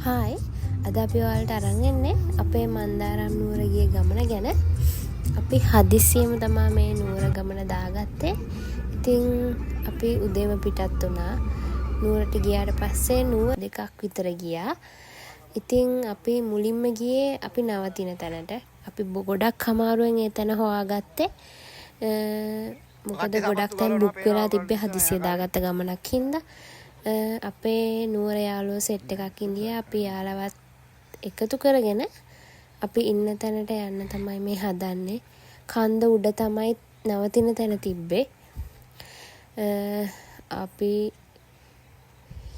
Hi අද අපි ඔයාලට අරන් එන්නේ අපේ මන්දාරම් නුවර ගිය ගමන ගැන. අපි හදිස්සියෙම තමයි මේ නුවර ගමන දාගත්තේ. ඉතින් අපි උදේම පිටත් වුණා. නුවරට ගියාට පස්සේ නුවර දෙකක් විතර ගියා. ඉතින් අපි මුලින්ම ගියේ අපි නවතින තැනට. අපි ගොඩක් අමාරුවෙන් ඒ තැන හොයාගත්තේ. මොකද ගොඩක් තැන් බුක් වෙලා තිබ්බේ හදිස්සිය දාගත්ත ගමනක් හින්දා. අපේ නුවර යාළුවෝ සෙට් එකක් ඉඳිය අපි යාළුවත් එකතු කරගෙන අපි ඉන්න තැනට යන්න තමයි මේ හදන්නේ. කන්ද උඩ තමයි නවතින තැන තිබ්බේ. අපි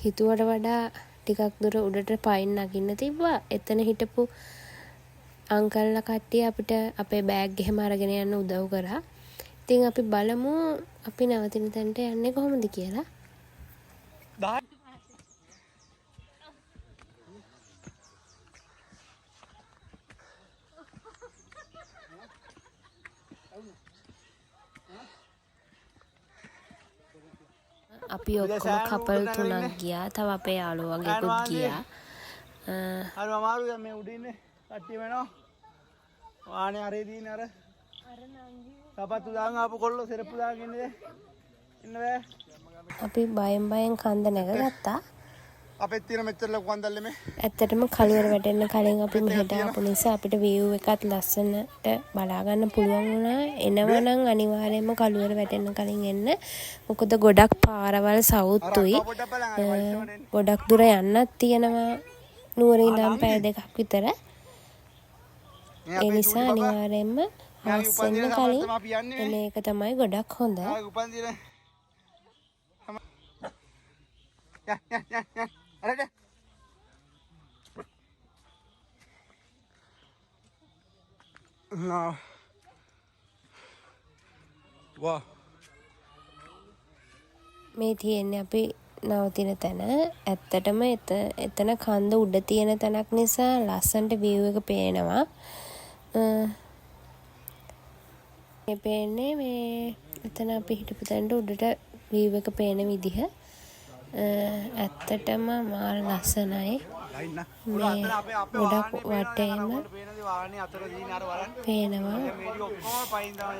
හිතුවට වඩා ටිකක් දුර උඩට පයින් නගින්න තිබ්බා. එතන හිටපු අංකල්ලා කට්ටිය අපිට අපේ බෑග් එහෙම අරගෙන යන්න උදව් කරා. ඉතින් අපි බලමු අපි නවතින තැනට යන්නේ කොහොමද කියලා. අපි ඔක්කොම කපල් 3ක් ගියා. තව අපේ යාළුවෝ වගේකුත් ගියා. අර අමාරු දැන් මේ උඩින්නේ කට්ටිය වෙනවා. වාහනේ අරේ දින අර නංගි සපත්තු දාන් ආපු කොල්ලෝ සෙරප්පු දාගෙන ඉන්න බෑ. අපි බයෙන් කන්ද නැගගත්තා. අපෙත් තියෙන මෙච්චර ලොකු කන්දල්ලේ මේ. ඇත්තටම කළුවර වැටෙන්න කලින් අපි මෙහෙට ආපු නිසා අපිට view එකත් ලස්සනට බලා ගන්න පුළුවන් වුණා. එනවනම් අනිවාර්යයෙන්ම කළුවර වැටෙන්න කලින් එන්න. මොකද ගොඩක් පාරවල් සවුත්තුයි. ගොඩක් දුර යන්නත් තියෙනවා. නුවරින් ඉඳන් පැය 2ක් විතර. ඒ නිසා අනිවාර්යයෙන්ම හස්සෙන්න කලින් එන එක තමයි ගොඩක් හොඳ. අරද now wow මේ තියෙන්නේ අපි නවතින තැන. ඇත්තටම එතන කන්ද උඩ තියෙන තැනක් නිසා ලස්සනට view එක පේනවා. මේ පේන්නේ මේ එතන අපි හිටපු තැනට උඩට view එක පේන විදිහ. ඇත්තටම මාර ලස්සනයි. මේ ගොඩක් වටේම පේනවා.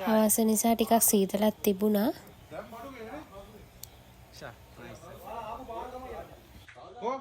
හවස නිසා ටිකක් සීතලක් තිබුණා. Oh